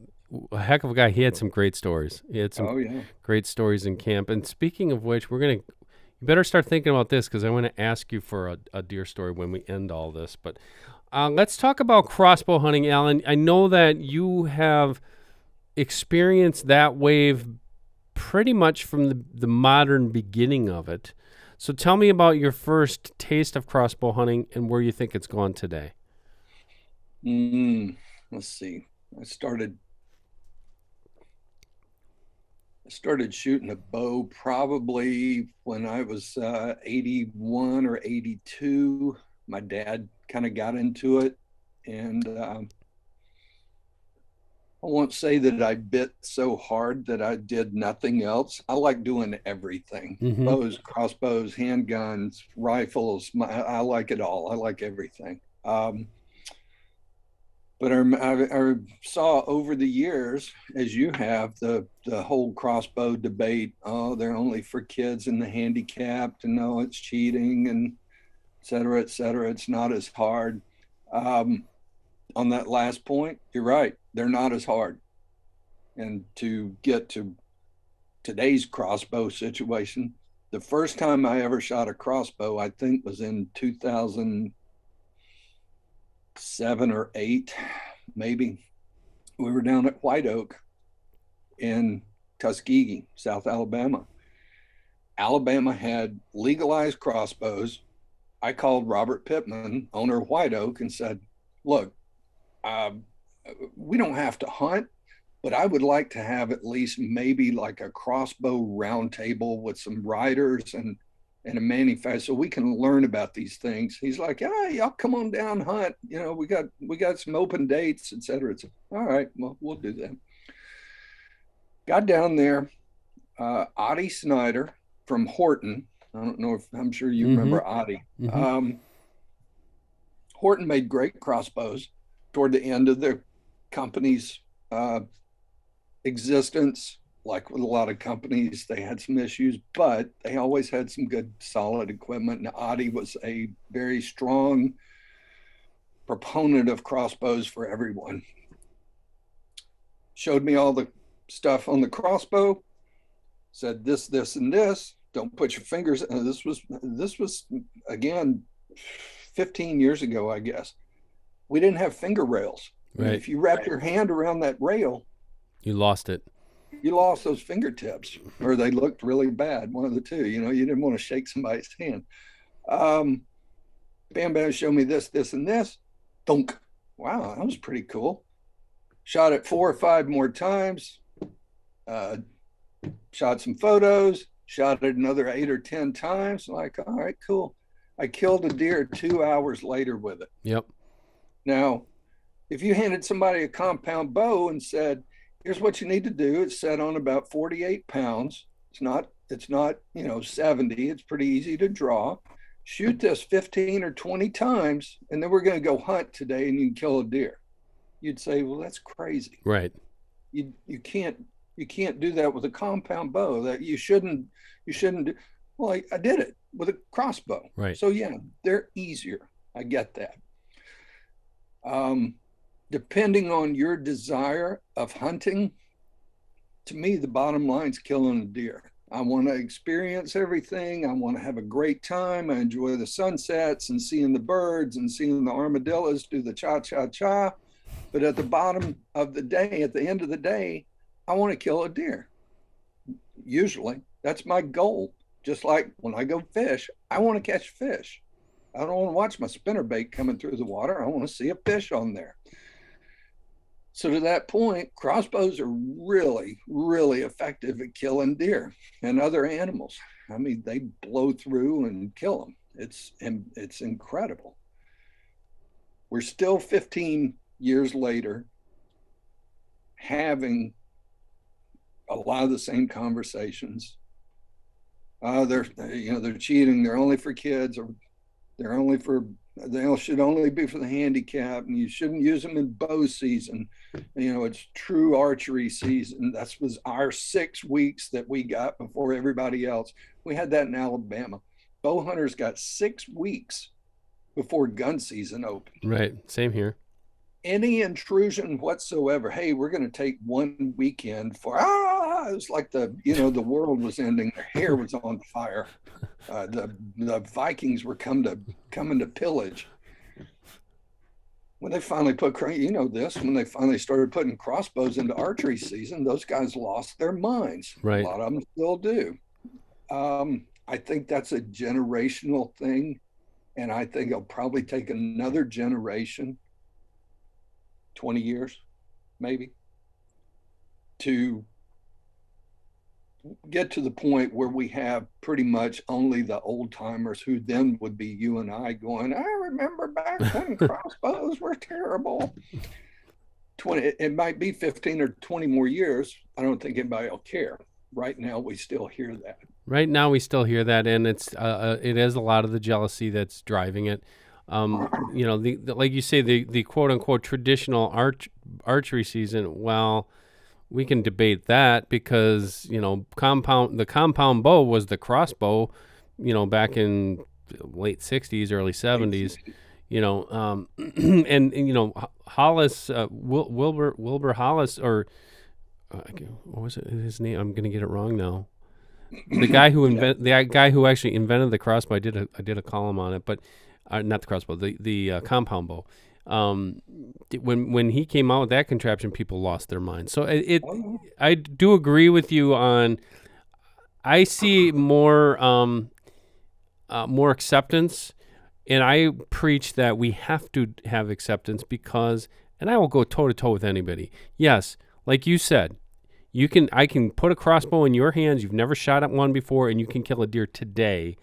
A: heck of a guy. He had some great stories. He had some great stories in camp. And speaking of which, you better start thinking about this because I want to ask you for a deer story when we end all this. But let's talk about crossbow hunting, Alan. I know that you have experienced that wave pretty much from the modern beginning of it. So tell me about your first taste of crossbow hunting and where you think it's gone today.
B: Let's see. I started shooting a bow probably when I was 81 or 82. My dad kind of got into it, and I won't say that I bit so hard that I did nothing else. I like doing everything.
A: Mm-hmm.
B: Bows, crossbows, handguns, rifles. I like it all. I like everything. But I saw over the years, as you have, the whole crossbow debate. Oh, they're only for kids and the handicapped, and no, it's cheating, and et cetera, et cetera. It's not as hard. On that last point, you're right. They're not as hard. And to get to today's crossbow situation, the first time I ever shot a crossbow, I think was in 2007 or 8, maybe. We were down at White Oak in Tuskegee, South Alabama. Alabama had legalized crossbows. I called Robert Pittman, owner of White Oak, and said, look, we don't have to hunt, but I would like to have at least maybe like a crossbow round table with some riders and a manufacturer so we can learn about these things. He's like, yeah, y'all come on down, hunt. We got some open dates, et cetera. All right, well, we'll do that. Got down there, Oddie Snyder from Horton. I don't know if I'm sure you remember Oddie. Mm-hmm. Horton made great crossbows toward the end of their company's existence. Like with a lot of companies, they had some issues, but they always had some good, solid equipment. And Oddie was a very strong proponent of crossbows for everyone. Showed me all the stuff on the crossbow, said this, and this. Don't put your fingers. This was again 15 years ago, I guess. We didn't have finger rails.
A: Right.
B: If you wrapped your hand around that rail,
A: you lost it.
B: You lost those fingertips, or they looked really bad. One of the two. You didn't want to shake somebody's hand. Bam Bam showed me this, and this. Thunk. Wow, that was pretty cool. Shot it 4 or 5 more times. Shot some photos. shot it another 8 or 10 times. Like, all right, cool. I killed a deer 2 hours later with it.
A: Yep.
B: Now, if you handed somebody a compound bow and said, here's what you need to do, it's set on about 48 pounds. It's not, 70. It's pretty easy to draw. Shoot this 15 or 20 times, and then we're going to go hunt today and you can kill a deer. You'd say, well, that's crazy.
A: Right.
B: You can't do that with a compound bow. That you shouldn't do. Well, I did it with a crossbow.
A: Right.
B: So yeah, they're easier. I get that. Depending on your desire of hunting, to me, the bottom line is killing a deer. I want to experience everything. I want to have a great time. I enjoy the sunsets and seeing the birds and seeing the armadillos do the cha-cha-cha. But at the bottom of the day, at the end of the day, I want to kill a deer. Usually, that's my goal. Just like when I go fish, I want to catch fish. I don't want to watch my spinnerbait coming through the water. I want to see a fish on there. So to that point, crossbows are really, really effective at killing deer and other animals. I mean, they blow through and kill them. It's incredible. We're still 15 years later having a lot of the same conversations. They're cheating. They're only for kids, or they should only be for the handicap, and you shouldn't use them in bow season. It's true archery season. That was our 6 weeks that we got before everybody else. We had that in Alabama. Bow hunters got 6 weeks before gun season opened.
A: Right. Same here.
B: Any intrusion whatsoever. Hey, we're going to take 1 weekend for, it was like the world was ending. Their hair was on fire. The Vikings were coming to pillage. When they finally when they finally started putting crossbows into archery season, those guys lost their minds.
A: Right.
B: A lot of them still do. I think that's a generational thing. And I think it'll probably take another generation, 20 years, maybe, to get to the point where we have pretty much only the old timers, who then would be you and I, going, I remember back when crossbows were terrible. It might be 15 or 20 more years. I don't think anybody will care. Right now, we still hear that.
A: Right now, we still hear that, and it is a lot of the jealousy that's driving it. Like you say, the quote unquote traditional archery season. Well, we can debate that because the compound bow was the crossbow, back in late 60s, early 70s. Hollis, Wilbur Hollis, or what was it? His name? I'm gonna get it wrong now. The guy who actually invented the crossbow. I did a column on it, but not the crossbow, the compound bow. When he came out with that contraption, people lost their minds. So I do agree with you on. I see more acceptance, and I preach that we have to have acceptance because, and I will go toe to toe with anybody. Yes, like you said, I can put a crossbow in your hands. You've never shot at one before, and you can kill a deer today.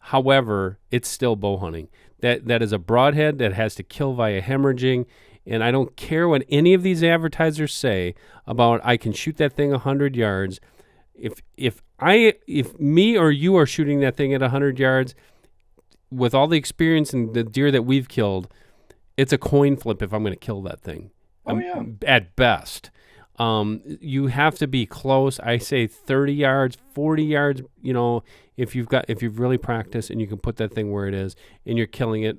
A: However, it's still bow hunting. That is a broadhead that has to kill via hemorrhaging, and I don't care what any of these advertisers say about I can shoot that thing 100 yards. If me or you are shooting that thing at 100 yards, with all the experience and the deer that we've killed, it's a coin flip if I'm going to kill that thing. At best. You have to be close. I say 30 yards, 40 yards, if you've really practiced and you can put that thing where it is and you're killing it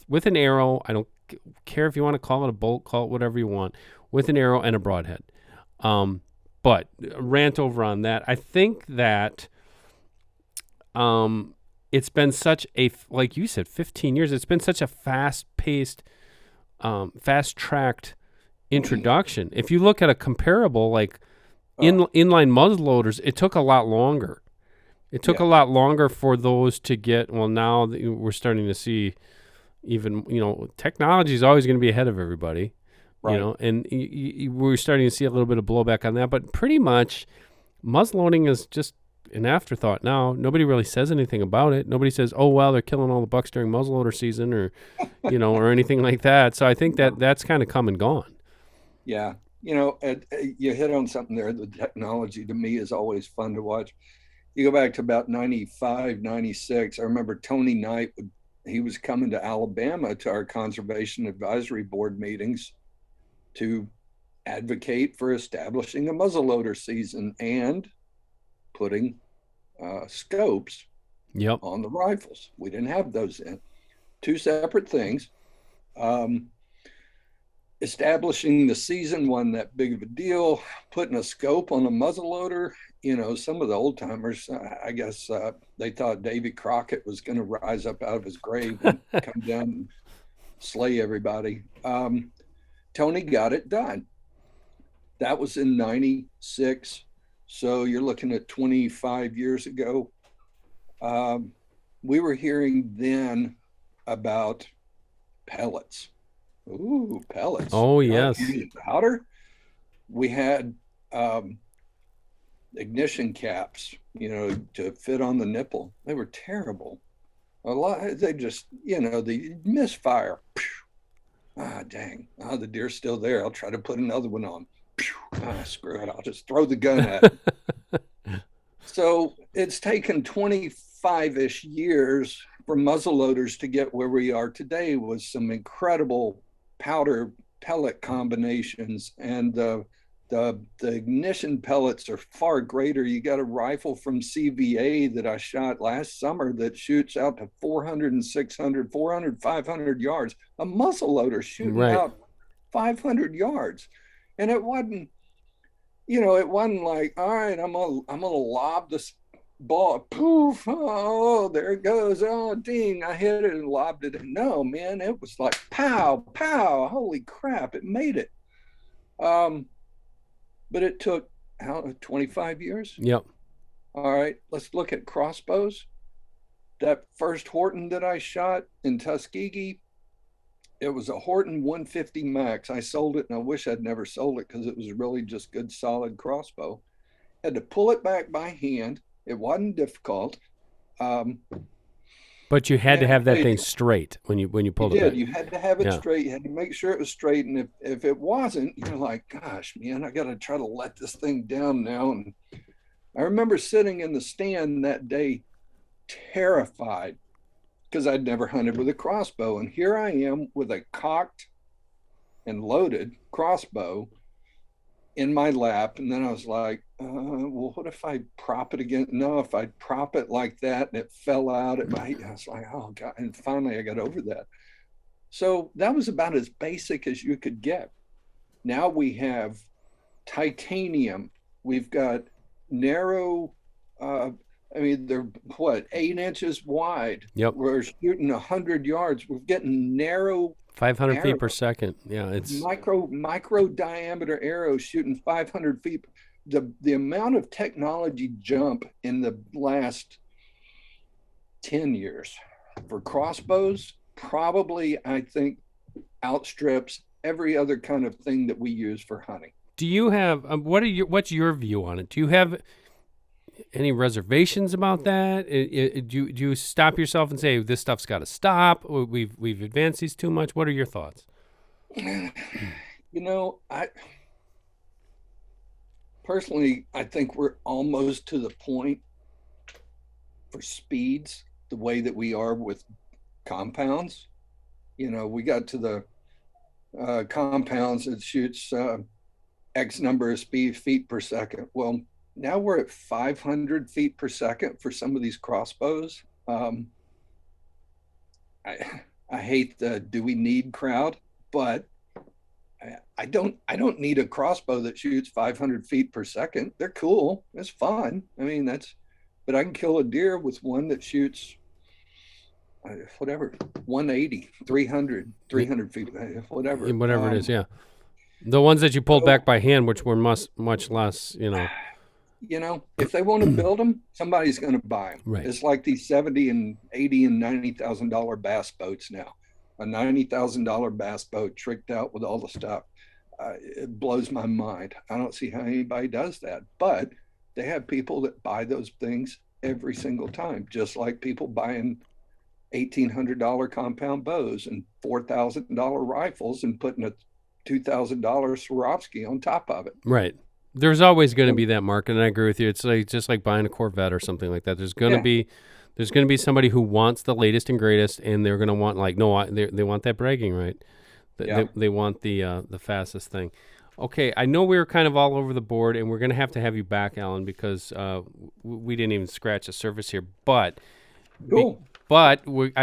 A: with an arrow. I don't care if you want to call it a bolt, call it whatever you want, with an arrow and a broadhead. But rant over on that. I think that it's been such like you said, 15 years. It's been such a fast-paced, fast-tracked introduction. If you look at a comparable like inline muzzleloaders, it took a lot longer. It took a lot longer for those to get. Well, now we're starting to see even technology is always going to be ahead of everybody. Right. And we're starting to see a little bit of blowback on that. But pretty much, muzzleloading is just an afterthought now. Nobody really says anything about it. Nobody says, oh, well, they're killing all the bucks during muzzleloader season or, or anything like that. So I think that's kind of come and gone.
B: Yeah. You hit on something there. The technology to me is always fun to watch. You go back to about 95, 96. I remember Tony Knight, he was coming to Alabama to our conservation advisory board meetings to advocate for establishing a muzzleloader season and putting scopes on the rifles. We didn't have those in. Two separate things. Establishing the season wasn't that big of a deal. Putting a scope on a muzzleloader, some of the old timers, I guess they thought Davy Crockett was going to rise up out of his grave and come down and slay everybody. Tony got it done. That was in 96. So you're looking at 25 years ago. We were hearing then about pellets. Ooh, pellets.
A: Oh, yes.
B: Powder. We had ignition caps, to fit on the nipple. They were terrible. They just, the misfire. Dang. Oh, the deer's still there. I'll try to put another one on. Screw it. I'll just throw the gun at it. So it's taken 25-ish years for muzzleloaders to get where we are today with some incredible powder pellet combinations, and the ignition pellets are far greater. You got a rifle from CVA that I shot last summer that shoots out to 400 and 600, 400, 500 yards. A muzzleloader shooting out 500 yards. And it wasn't, it wasn't like, all right, I'm gonna lob this ball, poof, oh, there it goes, oh, ding, I hit it and lobbed it. No, man, it was like pow, pow, holy crap, it made it. But it took 25 years.
A: Yep.
B: All right, let's look at crossbows. That first Horton that I shot in Tuskegee, it was a Horton 150 Max. I sold it, and I wish I'd never sold it because it was really just good, solid crossbow. Had to pull it back by hand. It wasn't difficult.
A: But you had to have that thing straight when you pulled it back.
B: You had to have it straight. You had to make sure it was straight. And if it wasn't, you're like, gosh, man, I got to try to let this thing down now. And I remember sitting in the stand that day, terrified, because I'd never hunted with a crossbow. And here I am with a cocked and loaded crossbow in my lap. And then I was like, well, what if I prop it again? No, if I prop it like that and it fell out, I was like, oh God. And finally I got over that. So that was about as basic as you could get. Now we have titanium. We've got narrow, they're 8 inches wide.
A: Yep.
B: We're shooting 100 yards. We're getting narrow
A: 500 feet per second. Yeah, it's
B: micro diameter arrows shooting 500 feet. The amount of technology jump in the last 10 years for crossbows probably, I think, outstrips every other kind of thing that we use for hunting.
A: Do you have what's your view on it? Do you have any reservations about that? Do you stop yourself and say this stuff's got to stop? Or we've advanced these too much? What are your thoughts?
B: I personally, I think we're almost to the point for speeds the way that we are with compounds. We got to the compounds that shoots X number of feet per second. Well, now we're at 500 feet per second for some of these crossbows. I hate the do we need crowd, but I don't need a crossbow that shoots 500 feet per second. They're cool. It's fun. But I can kill a deer with one that shoots 180, 300 feet, whatever.
A: Whatever it is, yeah. The ones that you pulled back by hand, which were much less,
B: if they want to build them, somebody's going to buy them.
A: Right.
B: It's like these $70 and $80 and $90,000 bass boats now. A $90,000 bass boat tricked out with all the stuff. It blows my mind. I don't see how anybody does that. But They have people that buy those things every single time, just like people buying $1,800 compound bows and $4,000 rifles and putting a $2,000 Swarovski on top of it.
A: Right. There's always going to be that market, and I agree with you. It's like just like buying a Corvette or something like that. There's going to be somebody who wants the latest and greatest, and they're going to want they want that bragging right. They want the fastest thing. Okay, I know we were kind of all over the board, and we're going to have you back, Alan, because we didn't even scratch the surface here. But
B: Cool.
A: I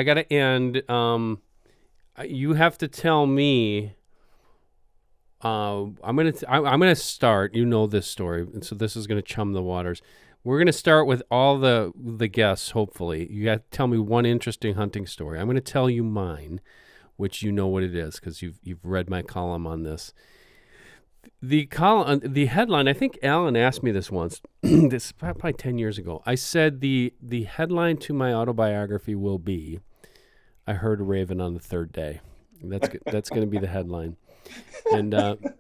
A: got to end. You have to tell me. I'm gonna start. You know this story, and so this is gonna chum the waters. We're gonna start with all the guests. Hopefully, you got to tell me one interesting hunting story. I'm gonna tell you mine, which you know what it is because you've read my column on this. The headline. I think Alan asked me this once. This is probably 10 years ago. I said the headline to my autobiography will be, "I heard a raven on the third day." That's gonna be the headline. And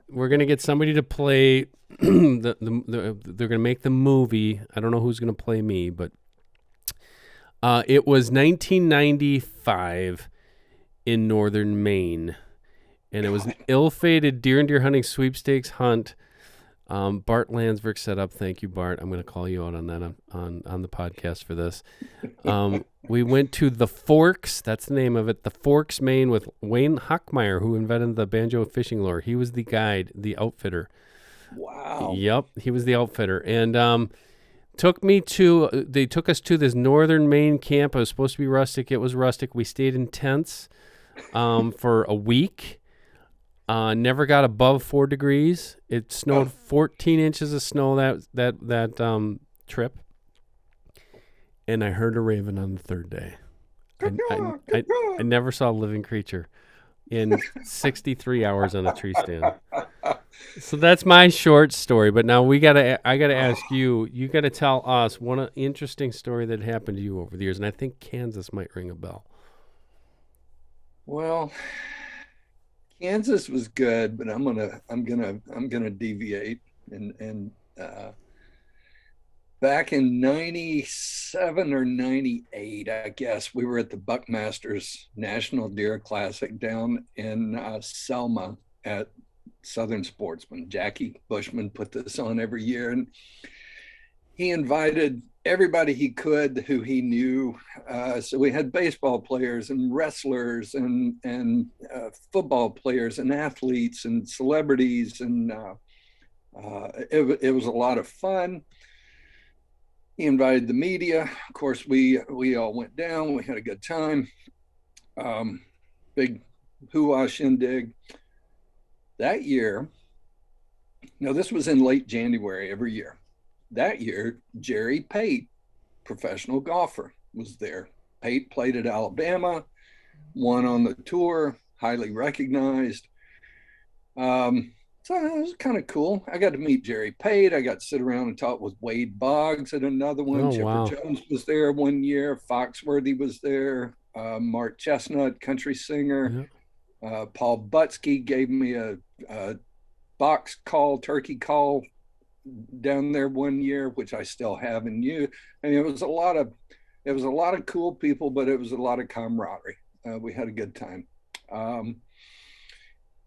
A: we're gonna get somebody to play they're gonna make the movie. I don't know who's gonna play me, but it was 1995 in northern Maine, and it was an ill-fated deer and deer hunting sweepstakes hunt. Bart Landsberg set up. Thank you, Bart. I'm gonna call you out on that on the podcast for this. We went to the Forks. That's the name of it. The Forks, Maine, with Wayne Hockmeyer, who invented the banjo fishing lure. He was the guide, the outfitter.
B: Wow.
A: Yep, he was the outfitter. And they took us to this northern Maine camp. It was supposed to be rustic. It was rustic. We stayed in tents for a week. Never got above 4 degrees. It snowed 14 inches of snow that trip. And I heard a raven on the third day. I never saw a living creature in 63 hours on a tree stand. So that's my short story. But now I gotta ask you. You gotta tell us one interesting story that happened to you over the years, and I think Kansas might ring a bell.
B: Well, Kansas was good, but I'm gonna deviate and back in 97 or 98, I guess, we were at the Buckmasters National Deer Classic down in Selma at Southern Sportsman. Jackie Bushman put this on every year, and he invited everybody he could who he knew. So we had baseball players and wrestlers and football players and athletes and celebrities, and it was a lot of fun. He invited the media. Of course, we all went down. We had a good time. Big hoo-ah shindig. That year, now this was in late January every year. That year, Jerry Pate, professional golfer, was there. Pate played at Alabama, won on the tour, highly recognized. So it was kind of cool. I got to meet Jerry Pate. I got to sit around and talk with Wade Boggs at another one.
A: Oh,
B: Chipper
A: wow.
B: Jones was there one year. Foxworthy was there. Mark Chestnut, country singer.
A: Yeah.
B: Paul Butsky gave me a box call, turkey call down there one year, which I still have in you. I mean, it was a lot of cool people, but it was a lot of camaraderie. We had a good time.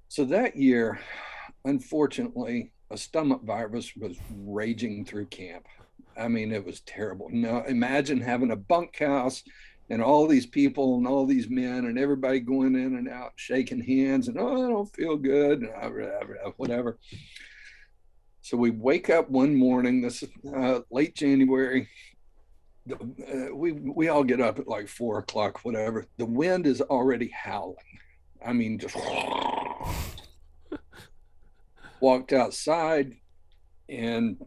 B: So that year, unfortunately, a stomach virus was raging through camp. I mean, it was terrible. Now, imagine having a bunkhouse and all these people and all these men and everybody going in and out, shaking hands, and I don't feel good, whatever. So we wake up one morning. This is late January. We all get up at like 4 o'clock, whatever. The wind is already howling. I mean, just walked outside, and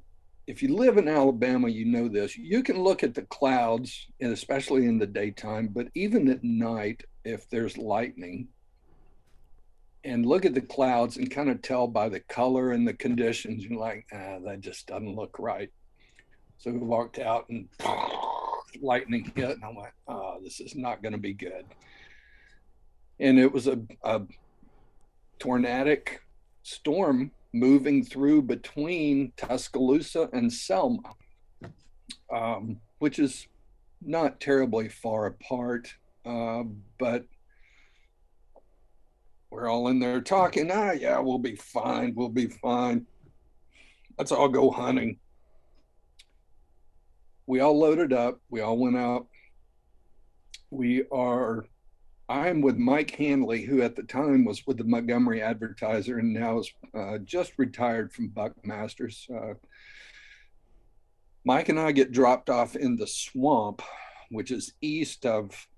B: if you live in Alabama, you know this. You can look at the clouds, and especially in the daytime, but even at night, if there's lightning, and look at the clouds and kind of tell by the color and the conditions, you're like, that just doesn't look right. So we walked out, and lightning hit, and I'm like, oh, this is not going to be good. And it was a tornadic storm moving through between Tuscaloosa and Selma. which is not terribly far apart, but we're all in there talking. Yeah, we'll be fine. We'll be fine. Let's all go hunting. We all loaded up. We all went out. I'm with Mike Hanley, who at the time was with the Montgomery Advertiser and now is just retired from Buckmasters. Mike and I get dropped off in the swamp, which is east of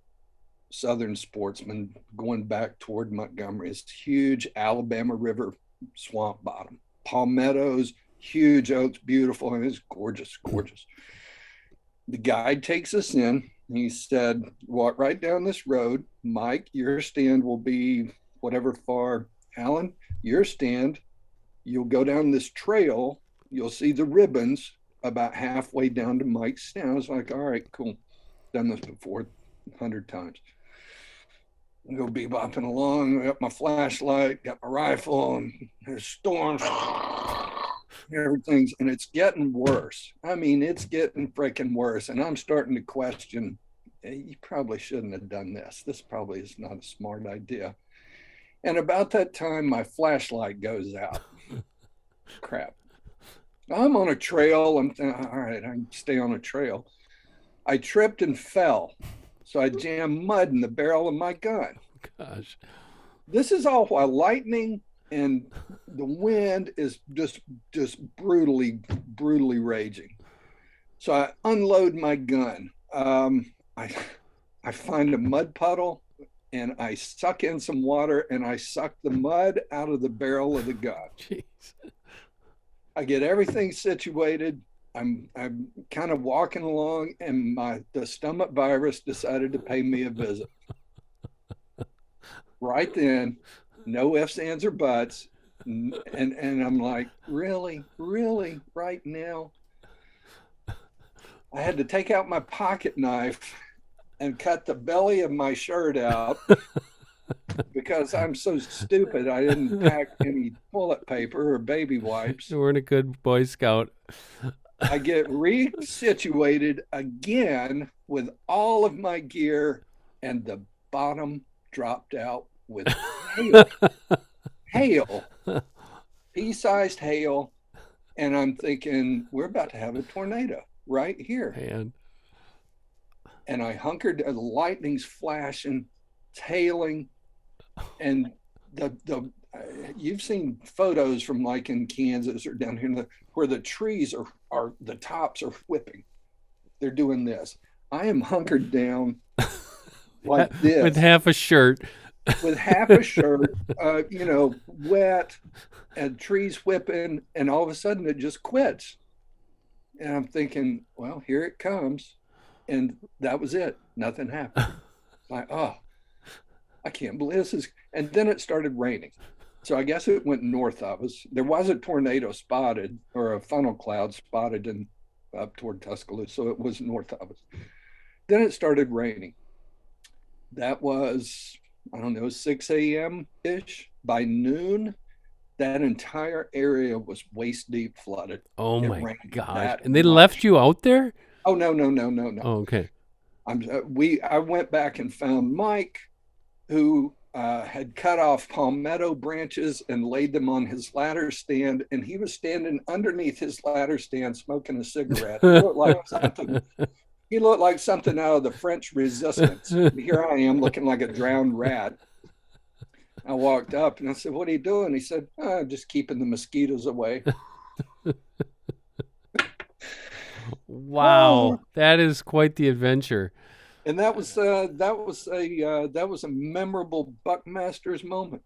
B: Southern Sportsman, going back toward Montgomery. It's huge Alabama River swamp bottom, palmettos, huge oaks, beautiful, and it's gorgeous, gorgeous. The guide takes us in. He said, walk right down this road. Mike, your stand will be whatever far. Alan, your stand, you'll go down this trail. You'll see the ribbons about halfway down to Mike's stand. I was like, all right, cool. Done this before 100 times. I go bebopping along. I got my flashlight, got my rifle, and there's storms. Everything's, and it's getting worse. I mean, it's getting freaking worse. And I'm starting to question, hey, you probably shouldn't have done this. This probably is not a smart idea. And about that time, my flashlight goes out. Crap. I'm on a trail. I'm thinking, all right, I can stay on a trail. I tripped and fell. So I jammed mud in the barrel of my gun.
A: Gosh.
B: This is all while lightning and the wind is just brutally raging. So I unload my gun. I find a mud puddle and I suck in some water and I suck the mud out of the barrel of the gun.
A: Jeez.
B: I get everything situated. I'm kind of walking along and the stomach virus decided to pay me a visit. Right then, no ifs, ands, or buts. And I'm like, really, right now? I had to take out my pocket knife and cut the belly of my shirt out because I'm so stupid. I didn't pack any toilet paper or baby wipes.
A: You weren't a good Boy Scout.
B: I get resituated again with all of my gear, and the bottom dropped out with hail, pea-sized hail. And I'm thinking, we're about to have a tornado right here.
A: Man.
B: And I hunkered, the lightning's flashing, it's hailing, and you've seen photos from like in Kansas or down here where the trees are the tops are whipping. They're doing this. I am hunkered down like this
A: with half a shirt,
B: wet, and trees whipping, and all of a sudden it just quits. And I'm thinking, well, here it comes. And that was it. Nothing happened. Like, oh, I can't believe this is. And then it started raining. So I guess it went north of us. There was a tornado spotted, or a funnel cloud spotted up toward Tuscaloosa. So it was north of us. Then it started raining. That was, I don't know, 6 a.m.-ish. By noon, that entire area was waist deep flooded.
A: Oh my gosh. And they left you out there?
B: Oh, no.
A: Oh, okay.
B: I went back and found Mike, who had cut off palmetto branches and laid them on his ladder stand, and he was standing underneath his ladder stand smoking a cigarette. He looked like something out of the French Resistance. Here I am looking like a drowned rat. I walked up and I said, "What are you doing?" He said, "Just keeping the mosquitoes away."
A: Wow, that is quite the adventure.
B: And that was a memorable Buckmasters moment.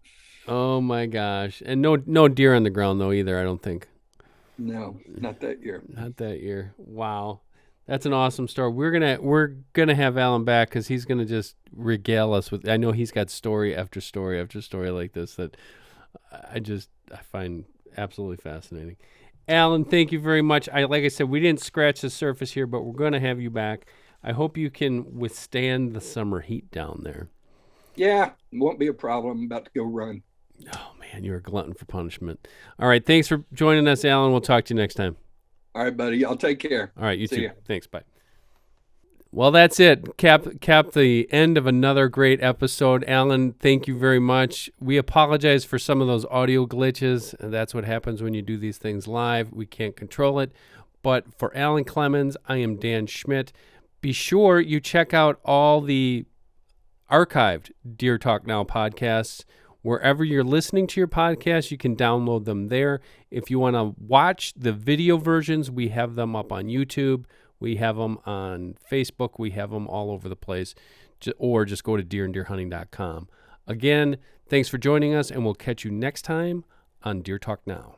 A: Oh my gosh! And no deer on the ground though either. I don't think.
B: No, not that year.
A: Not that year. Wow, that's an awesome story. We're gonna have Alan back because he's gonna just regale us with. I know he's got story after story after story like this that I find absolutely fascinating. Alan, thank you very much. Like I said, we didn't scratch the surface here, but we're going to have you back. I hope you can withstand the summer heat down there.
B: Yeah, won't be a problem. I'm about to go run.
A: Oh, man, you're a glutton for punishment. All right, thanks for joining us, Alan. We'll talk to you next time.
B: All right, buddy. Y'all take care.
A: All right, you
B: See
A: too.
B: ya.
A: Thanks. Bye. Well, that's it. Cap the end of another great episode. Alan, thank you very much. We apologize for some of those audio glitches. That's what happens when you do these things live. We can't control it. But for Alan Clemons, I am Dan Schmidt. Be sure you check out all the archived Deer Talk Now podcasts. Wherever you're listening to your podcast, you can download them there. If you want to watch the video versions, we have them up on YouTube. We have them on Facebook. We have them all over the place. Or just go to deeranddeerhunting.com. Again, thanks for joining us, and we'll catch you next time on Deer Talk Now.